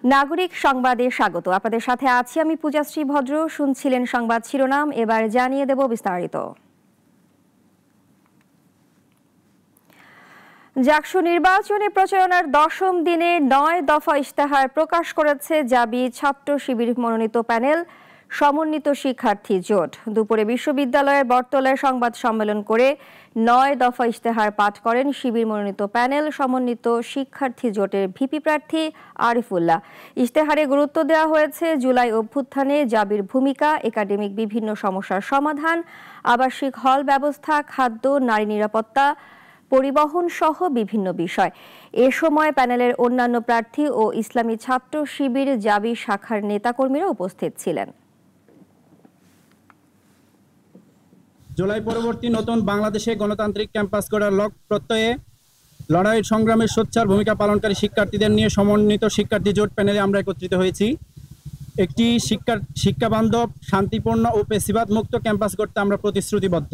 নাগরিক সংবাদে স্বাগত। আপনাদের সাথে আছি আমি পূজাশ্রী ভদ্র। শুনছিলেন সংবাদ শিরোনাম, এবার জানিয়ে দেব বিস্তারিত। জাকসু নির্বাচনে প্রচারণার 10ম দিনে 9 দফা ইশতেহার প্রকাশ করেছে জাবি ছাত্র শিবির মনোনীত প্যানেল সমন্বিত শিক্ষার্থী জোট। দুপুরে বিশ্ববিদ্যালয়ের বটতলায় সংবাদ সম্মেলন করে 9 দফা ইশতেহার পাঠ করেন শিবির মনোনীত প্যানেল সমন্বিত শিক্ষার্থী জোটের ভিপি প্রার্থী আরিফুল্লাহ। ইশতেহারে গুরুত্ব দেওয়া হয়েছে জুলাই অভ্যুত্থানে জাবির ভূমিকা, একাডেমিক বিভিন্ন সমস্যার সমাধান, আবাসিক হল ব্যবস্থা, খাদ্য, নারী নিরাপত্তা, পরিবহন সহ বিভিন্ন বিষয়। এ সময় প্যানেলের অন্যান্য প্রার্থী ও ইসলামী ছাত্র শিবির জাবি শাখার নেতাকর্মীরা উপস্থিত ছিলেন। জুলাই পরবর্তী নতুন বাংলাদেশে গণতান্ত্রিক ক্যাম্পাস গড়ার লক্ষ্য প্রত্যয়ে লড়াই সংগ্রামের সোচ্চার ভূমিকা পালনকারী শিক্ষার্থীদের নিয়ে সমন্বিত শিক্ষার্থী জোট প্যানেলে আমরা একত্রিত হয়েছি। একটি শিক্ষাবান্ধব, শান্তিপূর্ণ ও পেশিবাদ মুক্ত ক্যাম্পাস গড়তে আমরা প্রতিশ্রুতিবদ্ধ।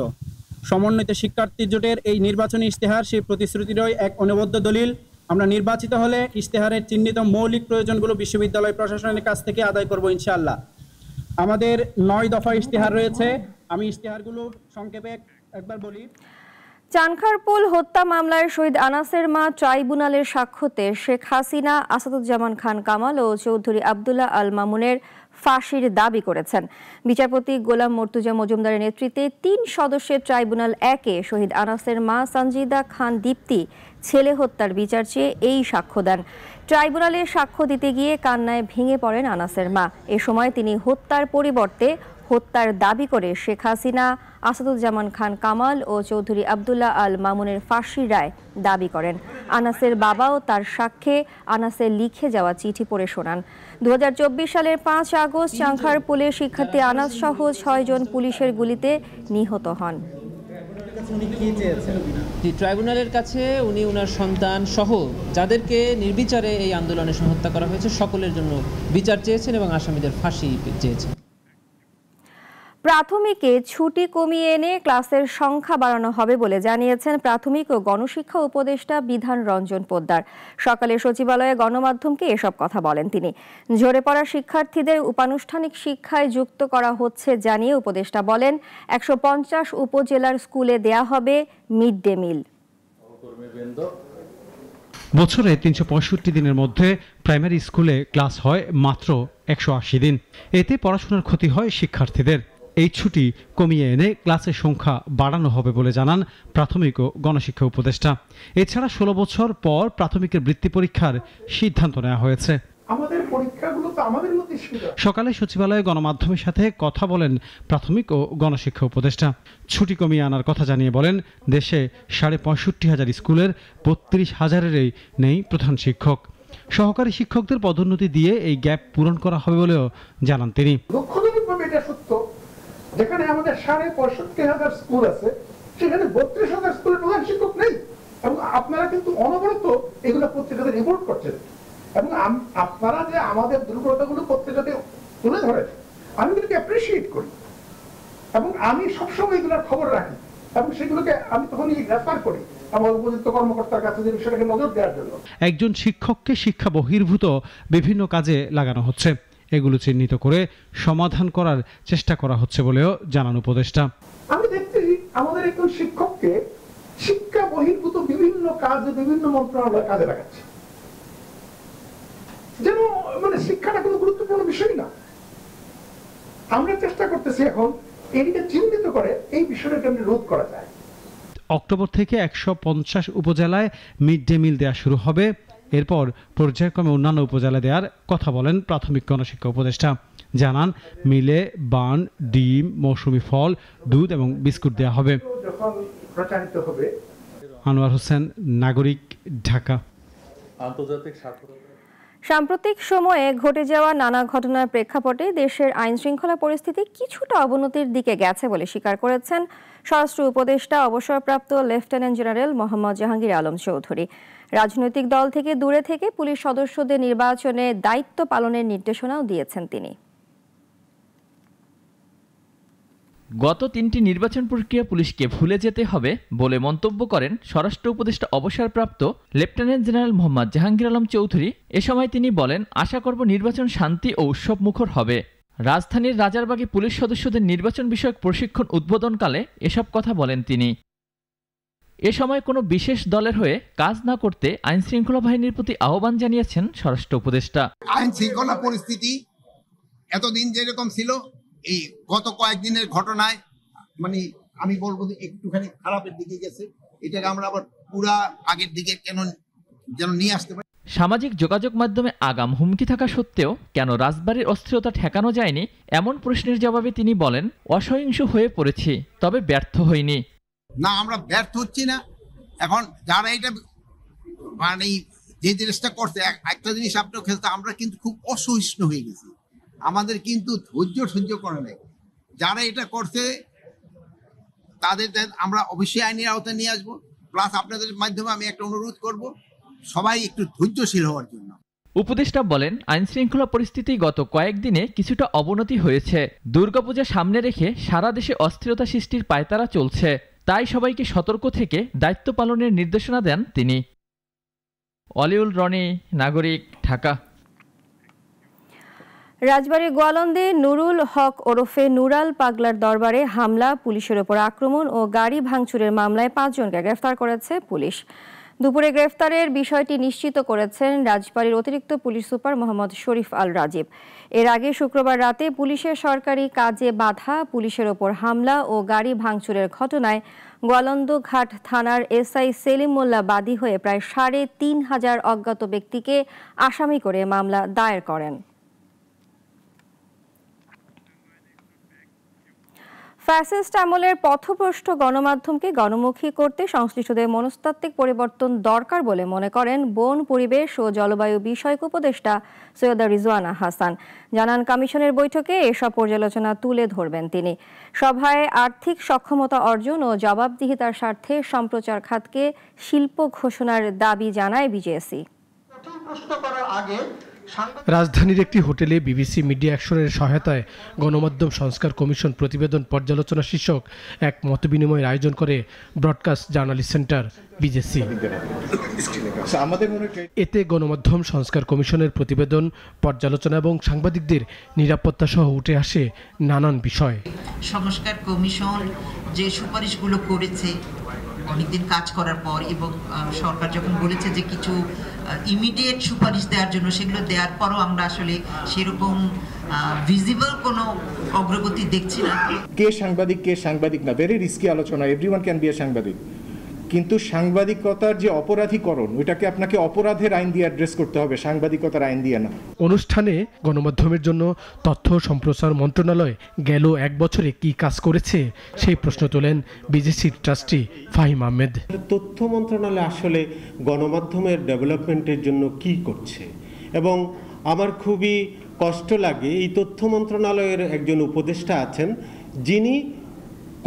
সমন্বিত শিক্ষার্থী জোটের এই নির্বাচনী ইশতেহার সেই প্রতিশ্রুতিরই এক অনবদ্য দলিল। আমরা নির্বাচিত হলে ইশতেহারের চিহ্নিত মৌলিক প্রয়োজনগুলো বিশ্ববিদ্যালয় প্রশাসনের কাছ থেকে আদায় করব ইনশাআল্লাহ। আমাদের 9 দফা ইশতেহার রয়েছে। আমি ইশতেহারগুলো সংক্ষেপে একবার বলি। চানখারপুল হত্যা মামলায় শহীদ আনাসের মা ট্রাইব্যুনালের সাক্ষ্যতে শেখ হাসিনা, আসাদুজ্জামান খান কামাল ও চৌধুরী আবদুল্লাহ আল মামুনের ফাঁসির দাবি করেছেন। বিচারপতি গোলাম মর্তুজা মজুমদারের নেতৃত্বে 3 সদস্যের ট্রাইব্যুনাল 1-এ শহীদ আনাসের মা সঞ্জিদা খান দীপ্তি ছেলে হত্যার বিচার চেয়ে এই সাক্ষ্য দেন। ট্রাইব্যুনালে সাক্ষ্য দিতে গিয়ে কান্নায় ভেঙে পড়েন আনাসের মা। এ সময় তিনি হত্যার পরিবর্তে হত্যার দাবি করে শেখ হাসিনা, আসাদুজ্জামান খান কামাল ও চৌধুরী আবদুল্লাহ আল মামুনের ফাঁসির রায় দাবি করেন। আনাসের বাবাও তার সাক্ষ্যে আনাসের লিখে যাওয়া চিঠি পড়ে শোনান। 2024 সালের 5 আগস্ট চানখারপুলে শিক্ষার্থী আনাস সহ 6 জন পুলিশের গুলিতে নিহত হন। ট্রাইব্যুনালের কাছে উনি ওনার সন্তান সহ যাদেরকে নির্বিচারে এই আন্দোলনে হত্যা করা হয়েছে সকলের জন্য বিচার চেয়েছেন এবং আসামিদের ফাঁসি চেয়েছেন। প্রাথমিকে ছুটি কমিয়ে এনে ক্লাসের সংখ্যা বাড়ানো হবে বলে জানিয়েছেন প্রাথমিক ও গণশিক্ষা উপদেষ্টা বিধান রঞ্জন পোদ্দার। সকালে সচিবালয়ে গণমাধ্যমকে এসব কথা বলেন তিনি। ঝরে পড়া শিক্ষার্থীদের উপানুষ্ঠানিক শিক্ষায় যুক্ত করা হচ্ছে জানিয়ে উপদেষ্টা বলেন, 150 উপজেলার স্কুলে দেয়া হবে মিড ডে মিল। বছরে 365 দিনের মধ্যে প্রাইমারি স্কুলে ক্লাস হয় মাত্র 180 দিন। এতে পড়াশোনার ক্ষতি হয় শিক্ষার্থীদের। এই ছুটি কমিয়ে এনে ক্লাসের সংখ্যা বাড়ানো হবে বলে জানান প্রাথমিক ও গণশিক্ষা উপদেষ্টা। এছাড়া 16 বছর পর প্রাথমিকের বৃত্তি পরীক্ষার সিদ্ধান্ত নেওয়া হয়েছে। সকালে সচিবালয়ে গণমাধ্যমের সাথে কথা বলেন প্রাথমিক ও গণশিক্ষা উপদেষ্টা। ছুটি কমিয়ে আনার কথা জানিয়ে বলেন, দেশে 65,500 স্কুলের 32,000-এরই নেই প্রধান শিক্ষক। সহকারী শিক্ষকদের পদোন্নতি দিয়ে এই গ্যাপ পূরণ করা হবে বলেও জানান তিনি। যেখানে আমাদের 65,000 স্কুল আছে সেখানে 32,000 স্কুলের প্রধান শিক্ষক নেই, এবং আপনারা কিন্তু অনবরত এগুলো পত্রিকাতে রিপোর্ট করছেন এবং আপনারা যে আমাদের দুর্বলতাগুলো পত্রিকাতে তুলে ধরেন আমি এগুলোকে অ্যাপ্রিসিয়েট করি এবং আমি সবসময় এগুলোর খবর রাখি এবং সেগুলোকে আমি তখনই রেফার করি আমার উপযুক্ত কর্মকর্তার কাছে যে বিষয়টাকে নজর দেওয়ার জন্য। একজন শিক্ষককে শিক্ষা বহির্ভূত বিভিন্ন কাজে লাগানো হচ্ছে, এগুলো চিহ্নিত করে সমাধান করার চেষ্টা করা হচ্ছে বলেও জানান উপদেষ্টা। আমি দেখতেছি আমাদের একজন শিক্ষককে শিক্ষা বহির্ভূত বিভিন্ন কাজে বিভিন্ন মন্ত্রণালয় কাজে লাগাচ্ছে, যেন মানে শিক্ষাটা কোনো গুরুত্বপূর্ণ বিষয় না। আমরা চেষ্টা করতেছি এখন এদিকে চিহ্নিত করে এই বিষয়টা কেমন রোধ করা যায়। অক্টোবর থেকে 150 উপজেলায় মিড ডে মিল দেওয়া শুরু হবে। এরপর পর্যায়ক্রমে অন্যান্য উপজেলা দেওয়ার কথা বলেন প্রাথমিক গণশিক্ষা উপদেষ্টা। জানান, মিলে বান, ডিম, মৌসুমী ফল, দুধ এবং বিস্কুট দেওয়া হবে। আনোয়ার হোসেন, নাগরিক, ঢাকা। সাম্প্রতিক সময়ে ঘটে যাওয়া নানা ঘটনার প্রেক্ষাপটে দেশের আইন শৃঙ্খলা পরিস্থিতি কিছুটা অবনতির দিকে গেছে বলে স্বীকার করেছেন স্বরাষ্ট্র উপদেষ্টা অবসরপ্রাপ্ত লেফটেন্যান্ট জেনারেল মোহাম্মদ জাহাঙ্গীর আলম চৌধুরী। রাজনৈতিক দল থেকে দূরে থেকে পুলিশ সদস্যদের নির্বাচনে দায়িত্ব পালনের নির্দেশনাও দিয়েছেন তিনি। গত 3টি নির্বাচন প্রক্রিয়া পুলিশকে ভুলে যেতে হবে বলে মন্তব্য করেন স্বরাষ্ট্র উপদেষ্টা অবসরপ্রাপ্ত লেফটেন্যান্ট জেনারেল মোহাম্মদ জাহাঙ্গীর আলম চৌধুরী। এ সময় তিনি বলেন, আশা করব নির্বাচন শান্তি ও উৎসব মুখর হবে। রাজধানীর রাজারবাগে পুলিশ সদস্যদের নির্বাচন বিষয়ক প্রশিক্ষণ উদ্বোধনকালে এসব কথা বলেন তিনি। এ সময় কোনো বিশেষ দলের হয়ে কাজ না করতে আইন শৃঙ্খলা বাহিনীর প্রতি আহ্বান জানিয়েছেন স্বরাষ্ট্র উপদেষ্টা। আইন শৃঙ্খলা পরিস্থিতি এতদিন যেরকম ছিল, এই গত কয়েকদিনের ঘটনায় মানে আমি বলবো যে একটুখানি খারাপের দিকে গেছে। এটাকে আমরা আবার পুরা আগের দিকে যেন নিয়ে আসতে পারি। সামাজিক যোগাযোগ মাধ্যমে আগাম হুমকি থাকা সত্ত্বেও কেন রাজবাড়ির অস্থিরতা ঠেকানো যায়নি এমন প্রশ্নের জবাবে তিনি বলেন, অসহিংস হয়ে পড়েছি, তবে ব্যর্থ হইনি। না, আমরা ব্যর্থ হচ্ছি না। এখন যারা এটা মানে যে জিনিসটা করছে, একটা জিনিস আপনার খেলতে আমরা কিন্তু খুব অসহিষ্ণু হয়ে গেছি। আমাদের কিন্তু ধৈর্য সহ্য করে নাই। যারা এটা করছে তাদের আমরা অবশ্যই আইনের আওতায় নিয়ে আসবো। প্লাস আপনাদের মাধ্যমে আমি একটা অনুরোধ করব, সবাই একটু ধৈর্যশীল হওয়ার জন্য। উপদেষ্টা বলেন, আইন শৃঙ্খলা পরিস্থিতি গত কয়েকদিনে কিছুটা অবনতি হয়েছে। দুর্গাপূজা সামনে রেখে সারা দেশে অস্থিরতা সৃষ্টির পায়তারা চলছে, তাই সবাইকে সতর্ক থেকে দায়িত্ব পালনের নির্দেশনা দেন তিনি। অলিউল রনি, নাগরিক, ঢাকা। রাজবাড়ীর গোয়ালন্দে নুরুল হক ওরফে নুরাল পাগলার দরবারে হামলা, পুলিশের ওপর আক্রমণ ও গাড়ি ভাঙচুরের মামলায় 5 জনকে গ্রেফতার করেছে পুলিশ। দুপুরে গ্রেফতারের বিষয়টি নিশ্চিত করেছেন রাজবাড়ীর অতিরিক্ত পুলিশ সুপার মোহাম্মদ শরীফ আল রাজীব। এর আগে শুক্রবার রাতে পুলিশের সরকারি কাজে বাধা, পুলিশের ওপর হামলা ও গাড়ি ভাঙচুরের ঘটনায় গোয়ালন্দ ঘাট থানার এসআই সেলিম মোল্লা বাদী হয়ে প্রায় 3,500 অজ্ঞাত ব্যক্তিকে আসামি করে মামলা দায়ের করেন। ফ্যাসিস্ট আমলের পথভ্রষ্ট গণমাধ্যমকে গণমুখী করতে সংশ্লিষ্টদের মনস্তাত্ত্বিক পরিবর্তন দরকার বলে মনে করেন বন, পরিবেশ ও জলবায়ু বিষয়ক উপদেষ্টা সৈয়দা রিজওয়ানা হাসান। জানান, কমিশনের বৈঠকে এসব পর্যালোচনা তুলে ধরবেন তিনি। সভায় আর্থিক সক্ষমতা অর্জন ও জবাবদিহিতার স্বার্থে সম্প্রচার খাতকে শিল্প ঘোষণার দাবি জানায় বিজেএসি। রাজধানীর একটি হোটেলে বিবিসি মিডিয়া অ্যাকশনের সহায়তায় গণমাধ্যম সংস্কার কমিশন প্রতিবেদন পর্যালোচনা শীর্ষক এক মতবিনিময়ের আয়োজন করে ব্রডকাস্ট জার্নালিস্ট সেন্টার বিজেসি। এতে গণমাধ্যম সংস্কার কমিশনের প্রতিবেদন পর্যালোচনা এবং সাংবাদিকদের নিরাপত্তা সহ উঠে আসে নানান বিষয়। সংস্কার কমিশন যে সুপারিশগুলো করেছে অনেকদিন কাজ করার পর, এবং সরকার যখন বলেছে যে কিছু ইমিডিয়েট সুপারিশ দেওয়ার জন্য, সেগুলো দেওয়ার পরও আমরা আসলে সেরকম ভিজিবল কোনো অগ্রগতি দেখছি না। কে সাংবাদিক না, ভেরি রিস্কি আলোচনা। এভরিওয়ান ক্যান বি এ সাংবাদিক, কিন্তু সাংবাদিকতার যে অপরাধীকরণ, ওইটাকে আপনাকে অপরাধের আইন দিয়ে অ্যাড্রেস করতে হবে, সাংবাদিকতার আইন দিয়ে না। অনুষ্ঠানে গণমাধ্যমের জন্য তথ্য সম্প্রচার মন্ত্রণালয় গেল 1 বছরে কি কাজ করেছে সেই প্রশ্ন তোলেন বিজেসির ট্রাস্টি ফাহিম আহমেদ। তথ্য মন্ত্রণালয় আসলে গণমাধ্যমের ডেভেলপমেন্টের জন্য কি করছে, এবং আমার খুবই কষ্ট লাগে, এই তথ্য মন্ত্রণালয়ের একজন উপদেষ্টা আছেন যিনি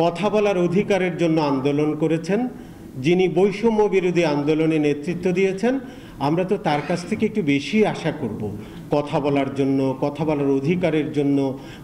কথা বলার অধিকারের জন্য আন্দোলন করেছেন, যিনি বৈষম্য বিরোধী আন্দোলনে নেতৃত্ব দিয়েছেন। আমরা তো তার কাছ থেকে একটু বেশি আশা করব, কথা বলার জন্য, কথা বলার অধিকারের জন্য,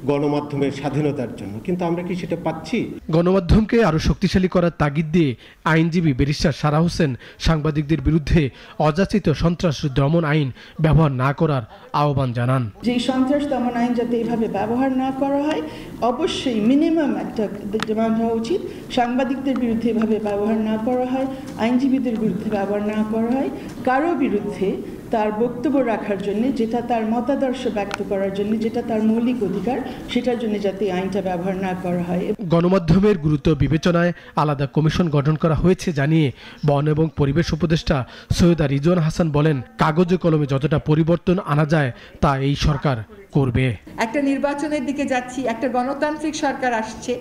গণমাধ্যমের স্বাধীনতার জন্য, কিন্তু আমরা কি সেটা পাচ্ছি? গণমাধ্যমকে আরো শক্তিশালী করার তাগিদ দিয়ে আইনজীবী ব্যারিস্টার সারা হোসেন সাংবাদিকদের বিরুদ্ধে অযাচিত সন্ত্রাস দমন আইন ব্যবহার না করার আহ্বান জানান। যে সন্ত্রাস দমন আইন যাতে এইভাবে ব্যবহার না করা হয়, অবশ্যই মিনিমাম একটা ডিমান্ড হওয়া উচিত। সাংবাদিকদের বিরুদ্ধে এভাবে ব্যবহার না করা হয়, আইনজীবীদের বিরুদ্ধে ব্যবহার না করা হয়, কারো বিরুদ্ধে তার বক্তব্য রাখার জন্য, যেটা তার মতাদর্শ ব্যক্ত করার জন্য, যেটা তার মৌলিক অধিকার, সেটার জন্য যাতে আইনটা ব্যবহার না করা হয়। গণমাধ্যমের গুরুত্ব বিবেচনায় আলাদা কমিশন গঠন করা হয়েছে জানিয়ে বন এবং পরিবেশ উপদেষ্টা সৈয়দা রিজওয়ানা হাসান বলেন, কাগজে কলমে যতটা পরিবর্তন আনা যায় তা এই সরকার করবে। একটা নির্বাচনের দিকে যাচ্ছি, একটা গণতান্ত্রিক সরকার আসছে,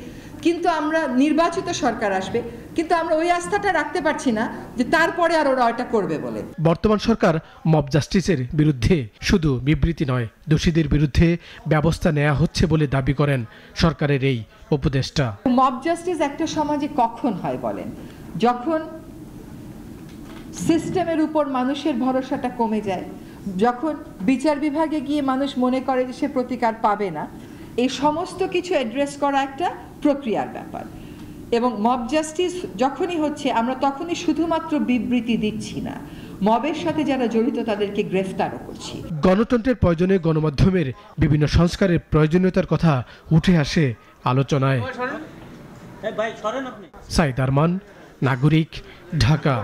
কিন্তু আমরা নির্বাচিত সরকার আসবে, কিন্তু আমরা ওই আস্থাটা রাখতে পারছি না যে তারপরে আর ওরা এটা করবে বলে। বর্তমান সরকার মব জাস্টিসের বিরুদ্ধে শুধু বিবৃতি নয়, দোষীদের বিরুদ্ধে ব্যবস্থা নেওয়া হচ্ছে বলে দাবি করেন সরকারের এই উপদেষ্টা। মব জাস্টিস একটা সমাজে কখন হয় বলেন? যখন সিস্টেমের উপর মানুষের ভরসাটা কমে যায়, যখন বিচার বিভাগে গিয়ে মানুষ মনে করে যে সে প্রতিকার পাবে না। এই সমস্ত কিছু অ্যাড্রেস করা একটা প্রক্রিয়ার ব্যাপার। এবং মব জাস্টিস যখনই হচ্ছে আমরা তখনই শুধুমাত্র বিবৃতি দিচ্ছি না, মবের সাথে যারা জড়িত তাদেরকে গ্রেফতারও করছি। গণতন্ত্রের প্রয়োজনে গণমাধ্যমের বিভিন্ন সংস্কারের প্রয়োজনীয়তার কথা উঠে আসে আলোচনায়। সাইদ আরমান, নাগরিক, ঢাকা।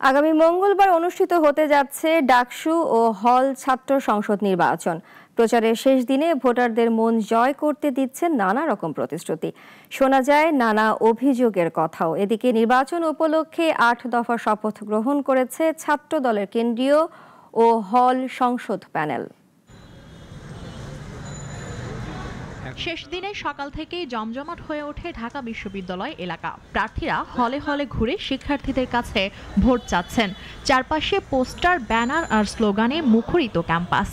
আগামী মঙ্গলবার অনুষ্ঠিত হতে যাচ্ছে ডাকসু ও হল ছাত্র সংসদ নির্বাচন। প্রচারের শেষ দিনে ভোটারদের মন জয় করতে দিচ্ছেন নানা রকম প্রতিশ্রুতি, শোনা যায় নানা অভিযোগের কথাও। এদিকে নির্বাচন উপলক্ষে 8 দফা শপথ গ্রহণ করেছে ছাত্র দলের কেন্দ্রীয় ও হল সংসদ প্যানেল। শেষ দিনে সকাল থেকেই জমজমাট হয়ে ওঠে ঢাকা বিশ্ববিদ্যালয় এলাকা। প্রার্থীরা হলে হলে ঘুরে শিক্ষার্থীদের কাছে ভোট চাচ্ছেন। চারপাশে পোস্টার, ব্যানার আর স্লোগানে মুখরিত ক্যাম্পাস।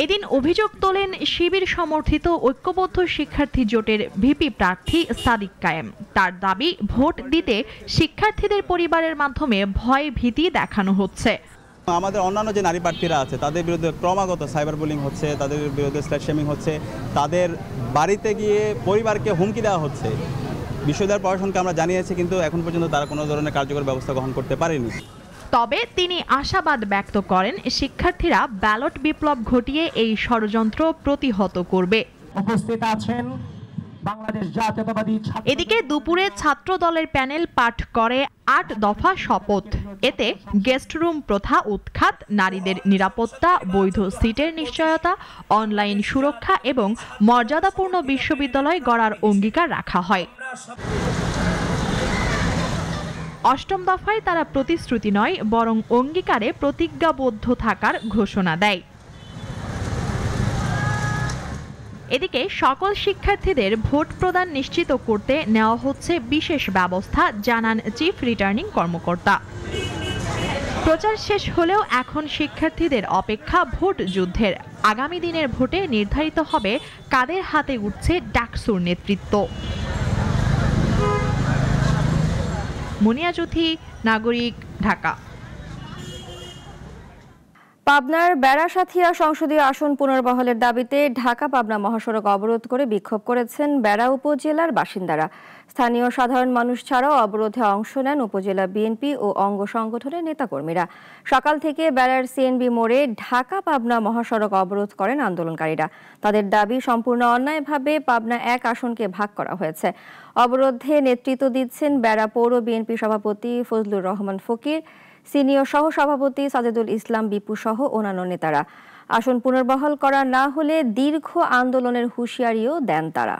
এদিন অভিযোগ তোলেন শিবির সমর্থিত ঐক্যবদ্ধ শিক্ষার্থী জোটের ভিপি প্রার্থী সাদিক কায়েম। তার দাবি, ভোট দিতে শিক্ষার্থীদের পরিবারের মাধ্যমে ভয় ভীতি দেখানো হচ্ছে। আমাদের অন্যান্য যে নারী প্রার্থীরা আছে তাদের বিরুদ্ধে ক্রমাগত সাইবার বুলিং হচ্ছে, তাদের বিরুদ্ধে স্ল্যাট শেমিং হচ্ছে, তাদের বাড়িতে গিয়ে পরিবারকে হুমকি দেওয়া হচ্ছে। বিশ্ববিদ্যালয় প্রশাসনকে আমরা জানিয়েছি, কিন্তু এখন পর্যন্ত তারা কোনো ধরনের কার্যকর ব্যবস্থা গ্রহণ করতে পারেনি। তবে তিনি আশাবাদ ব্যক্ত করেন শিক্ষার্থীরা ব্যালট বিপ্লব ঘটিয়ে এই ষড়যন্ত্র প্রতিহত করবে। উপস্থিত আছেন বাংলাদেশ জাতীয়তাবাদী। এদিকে দুপুরে ছাত্র দলের প্যানেল পাঠ করে 8 দফা শপথ। এতে গেস্ট রুম প্রথা উৎখাত, নারীদের নিরাপত্তা, বৈধ সিটের নিশ্চয়তা, অনলাইন সুরক্ষা এবং মর্যাদাপূর্ণ বিশ্ববিদ্যালয় গড়ার অঙ্গীকার রাখা হয়। 8ম দফায় তারা প্রতিশ্রুতি নয় বরং অঙ্গীকারে প্রতিজ্ঞাবদ্ধ থাকার ঘোষণা দেয়। এদিকে সকল শিক্ষার্থীদের ভোট প্রদান নিশ্চিত করতে নেওয়া হচ্ছে বিশেষ ব্যবস্থা, জানান চিফ রিটার্নিং কর্মকর্তা। প্রচার শেষ হলেও এখন শিক্ষার্থীদের অপেক্ষা ভোট যুদ্ধের। আগামী দিনের ভোটে নির্ধারিত হবে কাদের হাতে উঠছে ডাকসুর নেতৃত্ব। মুনিয়া জ্যোতি, নাগরিক, ঢাকা। পাবনার বেড়া-সাথিয়া সংসদীয় আসন পুনর্বহালের দাবিতে ঢাকা পাবনা মহাসড়ক অবরোধ করে বিক্ষোভ করেছেন বেড়া উপজেলার বাসিন্দারা। স্থানীয় সাধারণ মানুষ ছাড়াও অবরোধে অংশ নেন উপজেলা বিএনপি ও অঙ্গ সংগঠনের নেতাকর্মীরা। সকাল থেকে বেড়ার সিএনবি মোড়ে ঢাকা পাবনা মহাসড়ক অবরোধ করেন আন্দোলনকারীরা। তাদের দাবি, সম্পূর্ণ অন্যায়ভাবে পাবনা 1 আসনকে ভাগ করা হয়েছে। অবরোধে নেতৃত্ব দিচ্ছেন বেড়া পৌর বিএনপি সভাপতি ফজলুর রহমান ফকির, সিনিয়র সহসভাপতি সাজেদুল ইসলাম বিপু সহ অন্যান্য নেতারা। আসন পুনর্বহাল করা না হলে দীর্ঘ আন্দোলনের হুঁশিয়ারিও দেন তারা।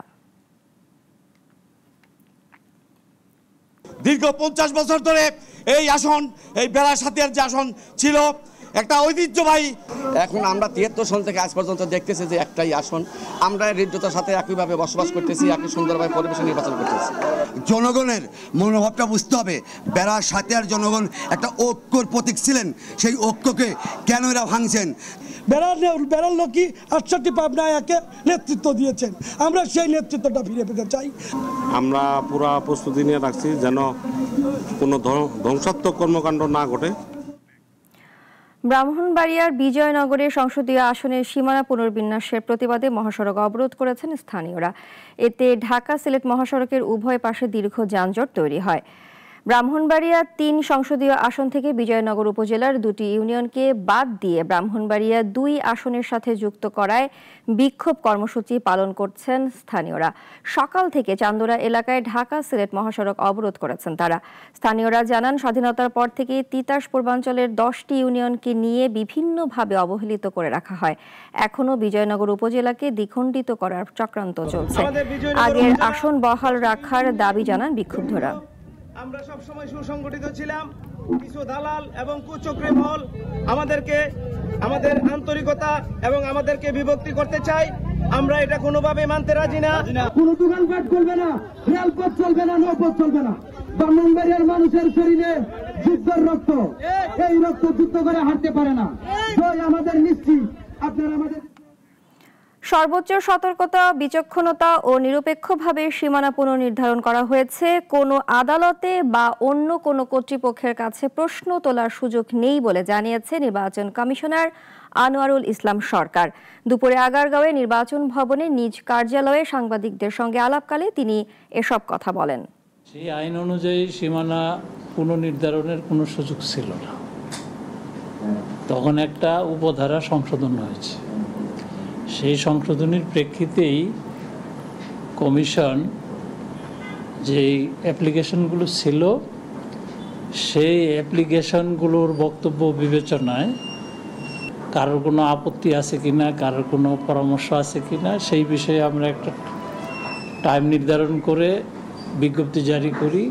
দীর্ঘ 50 বছর ধরে এই আসন, এই বেড়া-সাথিয়ার যে আসন ছিল, একটা ঐতিহ্যবাহী। এখন আমরা 73 সন থেকে আজ পর্যন্ত দেখতেছি যে একটাই আসন। আমরা হৃদ্যতার সাথে একইভাবে বসবাস করতেছি, একই সুন্দরভাবে পরিবেশে নির্বাচন করতেছি। জনগণের মনোভাবটা বুঝতে হবে। বেড়া-সাথিয়ার জনগণ একটা ঐক্যর প্রতীক ছিলেন, সেই ঐক্যকে কেন এরা ভাঙছেন? বেড়ার লোকই 68 পাবনা 1-এ নেতৃত্ব দিয়েছেন, আমরা সেই নেতৃত্বটা ফিরে পেতে চাই। আমরা পুরো প্রস্তুতি নিয়ে রাখছি যেন কোনো ধ্বংসাত্মক কর্মকাণ্ড না ঘটে। ব্রাহ্মণবাড়িয়ার বিজয়নগরের সংসদীয় আসনের সীমানা পুনর্বিন্যাসের প্রতিবাদে মহাসড়ক অবরোধ করেছেন স্থানীয়রা। এতে ঢাকা সিলেট মহাসড়কের উভয় পাশে দীর্ঘ যানজট তৈরি হয়। ব্রাহ্মণবাড়িয়া 3 সংসদীয় আসন থেকে বিজয়নগর উপজেলার 2টি ইউনিয়নকে বাদ দিয়ে ব্রাহ্মণবাড়িয়া 2 আসনের সাথে যুক্ত করায় বিক্ষোভ কর্মসূচি পালন করছেন স্থানীয়রা। সকাল থেকে চান্দোরা এলাকায় ঢাকা সিলেট মহাসড়ক অবরোধ করেছেন তারা। স্থানীয়রা জানান, স্বাধীনতার পর থেকে তিতাস পূর্বাঞ্চলের 10টি ইউনিয়নকে নিয়ে বিভিন্নভাবে অবহেলিত করে রাখা হয়। এখনও বিজয়নগর উপজেলাকে দ্বিখণ্ডিত করার চক্রান্ত চলছে। আগের আসন বহাল রাখার দাবি জানান বিক্ষুব্ধরা। আমরা সব সময় সুসংগঠিত ছিলাম, কিছু দালাল এবং কুচক্রী মহল আমাদের আন্তরিকতা এবং আমাদেরকে বিভক্তি করতে চাই। আমরা এটা কোনোভাবে মানতে রাজি না। কোনো দোকানপাট চলবে না, রেলপথ চলবে না, নৌপথ চলবে না। ব্রাহ্মণবাড়িয়ার মানুষের শরীরে যুদ্ধের রক্ত, এই রক্ত যুদ্ধ করে হারতে পারে না। জয় আমাদের নিশ্চিত। আপনারা আমাদের সর্বোচ্চ সতর্কতা, বিচক্ষণতা ও নিরপেক্ষভাবে সীমানা পুনর্নির্ধারণ করা হয়েছে। কোনো আদালতে বা অন্য কোনো কর্তৃপক্ষের কাছে প্রশ্ন তোলার সুযোগ নেই বলে জানিয়েছে নির্বাচন কমিশনার আনোয়ারুল ইসলাম সরকার। দুপুরে আগারগাঁওয়ে নির্বাচন ভবনে নিজ কার্যালয়ে সাংবাদিকদের সঙ্গে আলাপকালে তিনি এসব কথা বলেন। সেই আইন অনুযায়ী সীমানা পুনর্নির্ধারণের কোনো সুযোগ ছিল না। তখন একটা উপধারা সংশোধন হয়েছে। সেই সংশোধনীর প্রেক্ষিতেই কমিশন যেই অ্যাপ্লিকেশনগুলো ছিল সেই অ্যাপ্লিকেশনগুলোর বক্তব্য বিবেচনায় কারোর কোনো আপত্তি আছে কিনা, কারোর কোনো পরামর্শ আছে কিনা সেই বিষয়ে আমরা একটা টাইম নির্ধারণ করে বিজ্ঞপ্তি জারি করি।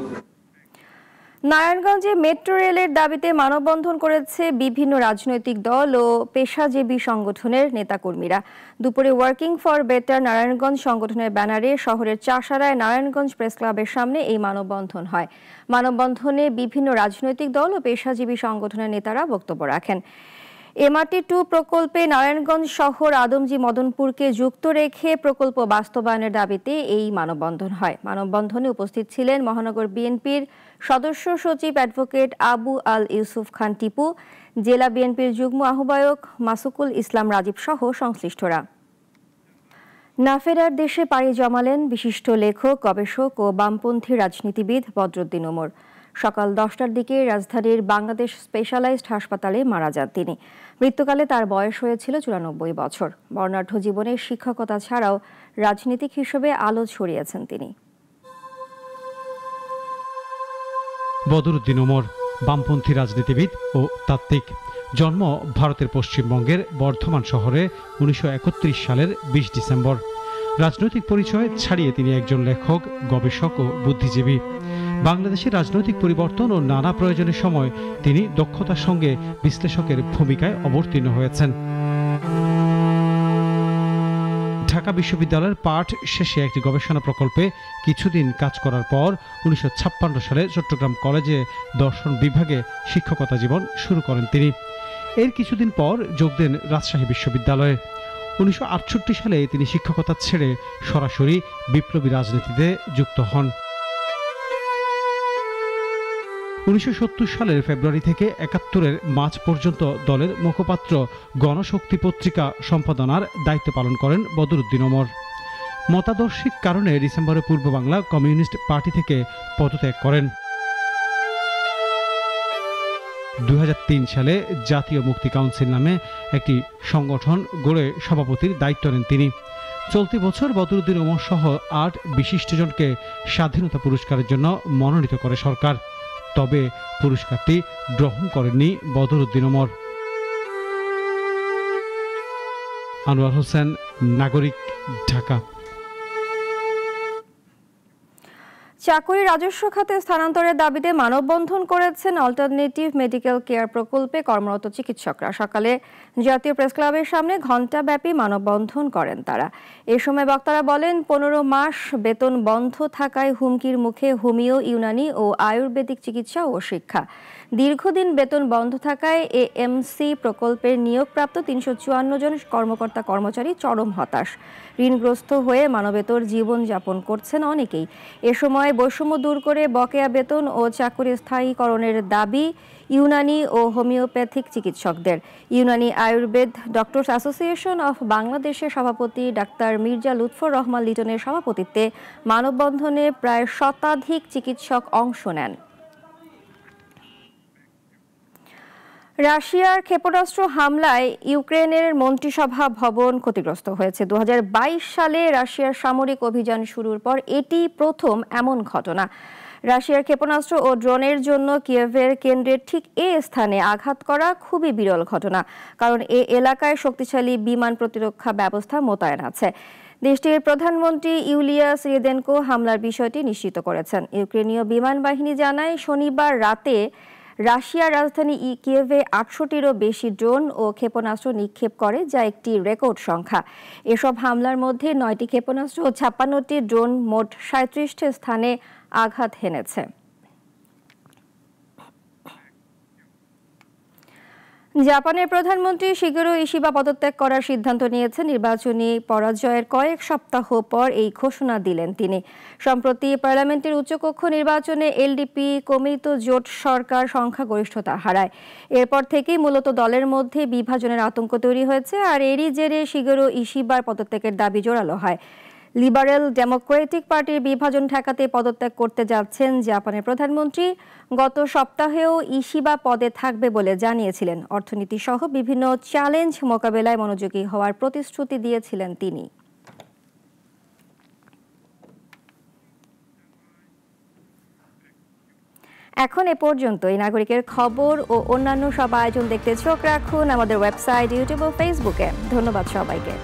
নারায়ণগঞ্জে মেট্রো রেলের দাবিতে মানববন্ধন করেছে বিভিন্ন রাজনৈতিক দল ও পেশাজীবী সংগঠনের নেতাকর্মীরা। দুপুরে ওয়ার্কিং ফর বেটার নারায়ণগঞ্জ সংগঠনের ব্যানারে শহরের চাষারায় নারায়ণগঞ্জ প্রেস ক্লাবের সামনে এই মানববন্ধন হয়। মানববন্ধনে বিভিন্ন রাজনৈতিক দল ও পেশাজীবী সংগঠনের নেতারা বক্তব্য রাখেন। MRT-2 প্রকল্পে নারায়ণগঞ্জ শহর আদমজি মদনপুরকে যুক্ত রেখে প্রকল্প বাস্তবায়নের দাবিতে এই মানববন্ধন হয়। মানববন্ধনে উপস্থিত ছিলেন মহানগর বিএনপির সদস্য সচিব অ্যাডভোকেট আবু আল ইউসুফ খান টিপু, জেলা বিএনপির যুগ্ম আহ্বায়ক মাসুকুল ইসলাম রাজীব সহ সংশ্লিষ্টরা। না ফেরার দেশে পাড়ি জমালেন বিশিষ্ট লেখক, গবেষক ও বামপন্থী রাজনীতিবিদ বদরুদ্দিন ওমর। সকাল 10টার দিকে রাজধানীর বাংলাদেশ স্পেশালাইজড হাসপাতালে মারা যান তিনি। মৃত্যুকালে তার বয়স হয়েছিল 94 বছর। বর্ণাঢ্য জীবনের শিক্ষকতা ছাড়াও রাজনীতিক হিসেবে আলো ছড়িয়েছেন তিনি। বদরুদ্দিন ওমর বামপন্থী রাজনীতিবিদ ও তাত্ত্বিক। জন্ম ভারতের পশ্চিমবঙ্গের বর্ধমান শহরে 1931 সালের 20 ডিসেম্বর। রাজনৈতিক পরিচয় ছাড়িয়ে তিনি একজন লেখক, গবেষক ও বুদ্ধিজীবী। বাংলাদেশের রাজনৈতিক পরিবর্তন ও নানা প্রয়োজনের সময় তিনি দক্ষতার সঙ্গে বিশ্লেষকের ভূমিকায় অবতীর্ণ হয়েছেন। ঢাকা বিশ্ববিদ্যালয়ের পাঠ শেষে একটি গবেষণা প্রকল্পে কিছুদিন কাজ করার পর 1956 সালে চট্টগ্রাম কলেজে দর্শন বিভাগে শিক্ষকতা জীবন শুরু করেন তিনি। এর কিছুদিন পর যোগ দেন রাজশাহী বিশ্ববিদ্যালয়ে। 1968 সালে তিনি শিক্ষকতা ছেড়ে সরাসরি বিপ্লবী রাজনীতিতে যুক্ত হন। 1970 সালের ফেব্রুয়ারি থেকে 71-এর মার্চ পর্যন্ত দলের মুখপাত্র গণশক্তি পত্রিকা সম্পাদনার দায়িত্ব পালন করেন বদরুদ্দিন ওমর। মতাদর্শিক কারণে ডিসেম্বরে পূর্ব বাংলা কমিউনিস্ট পার্টি থেকে পদত্যাগ করেন। 2003 সালে জাতীয় মুক্তি কাউন্সিল নামে একটি সংগঠন গড়ে সভাপতির দায়িত্ব নেন তিনি। চলতি বছর বদরুদ্দিন ওমর সহ 8 বিশিষ্টজনকে স্বাধীনতা পুরস্কারের জন্য মনোনীত করে সরকার। তবে পুরস্কারটি গ্রহণ করেননি বদরুদ্দিন ওমর। আনোয়ার হোসেন, নাগরিক, ঢাকা। চাকুরি রাজস্ব খাতে স্থানান্তরের দাবিতে মানববন্ধন করেছেন অল্টারনেটিভ মেডিকেল কেয়ার প্রকল্পে কর্মরত চিকিৎসকরা। সকালে জাতীয় প্রেস ক্লাবের সামনে ঘণ্টাব্যাপী মানববন্ধন করেন তারা। এ সময় বক্তারা বলেন, 15 মাস বেতন বন্ধ থাকায় হুমকির মুখে হোমিও, ইউনানি ও আয়ুর্বেদিক চিকিৎসা ও শিক্ষা। দীর্ঘদিন বেতন বন্ধ থাকায় AMC প্রকল্পের নিয়োগপ্রাপ্ত 354 জন কর্মকর্তা কর্মচারী চরম হতাশ। ঋণগ্রস্ত হয়ে মানবেতর জীবনযাপন করছেন অনেকেই। এ সময় বৈষম্য দূর করে বকেয়া বেতন ও চাকরি স্থায়ীকরণের দাবি ইউনানি ও হোমিওপ্যাথিক চিকিৎসকদের। Unani Ayurveda doctors association of বাংলাদেশের সভাপতি ডাক্তার মির্জা লুৎফর রহমান লিটনের সভাপতিত্বে মানববন্ধনে প্রায় শতাধিক চিকিৎসক অংশ নেন। রাশিয়ার ক্ষেপণাস্ত্র হামলায় ইউক্রেনের মন্ত্রিসভা ভবন ক্ষতিগ্রস্ত হয়েছে। 2022 সালে রাশিয়ার সামরিক অভিযান শুরুর পর এটি প্রথম এমন ঘটনা। রাশিয়ার ক্ষেপণাস্ত্র ও ড্রোনের জন্য কিয়েভের কেন্দ্রের ঠিক এ স্থানে আঘাত করা খুবই বিরল ঘটনা, কারণ এ এলাকায় শক্তিশালী বিমান প্রতিরক্ষা ব্যবস্থা মোতায়েন আছে। দেশটির প্রধানমন্ত্রী ইউলিয়া সিরিদেনকো হামলার বিষয়টি নিশ্চিত করেছেন। ইউক্রেনীয় বিমান বাহিনী জানায়, শনিবার রাতে রাশিয়ার রাজধানী কিয়েভে 800টিরও বেশি ড্রোন ও ক্ষেপণাস্ত্র নিক্ষেপ করে, যা একটি রেকর্ড সংখ্যা। এসব হামলার মধ্যে 9টি ক্ষেপণাস্ত্র ও 56টি ড্রোন মোট 37টি স্থানে আঘাত হেনেছে। জাপানের প্রধানমন্ত্রী শিগেরো ইশিবা পদত্যাগ করার সিদ্ধান্ত নিয়েছেন। নির্বাচনী পরাজয়ের কয়েক সপ্তাহ পর এই ঘোষণা দিলেন তিনি। সম্প্রতি পার্লামেন্টের উচ্চকক্ষ নির্বাচনে এলডিপি কমিতো জোট সরকার সংখ্যাগরিষ্ঠতা হারায়। এরপর থেকেই মূলত দলের মধ্যে বিভাজনের আতঙ্ক তৈরি হয়েছে, আর এরই জেরে শিগেরো ইশিবার পদত্যাগের দাবি জোরালো হয়। লিবারেল ডেমোক্রেটিক পার্টির বিভাজন ঠেকাতে পদত্যাগ করতে যাচ্ছেন জাপানের প্রধানমন্ত্রী। গত সপ্তাহেও ইশিবা পদে থাকবে বলে জানিয়েছিলেন। অর্থনীতি সহ বিভিন্ন চ্যালেঞ্জ মোকাবেলায় মনোযোগী হওয়ার প্রতিশ্রুতি দিয়েছিলেন তিনি। এখন এ পর্যন্তই। নাগরিকের খবর ও অন্যান্য সব আয়োজন দেখতে চোখ রাখুন আমাদের ওয়েবসাইট, ইউটিউব ও ফেসবুকে। ধন্যবাদ সবাইকে।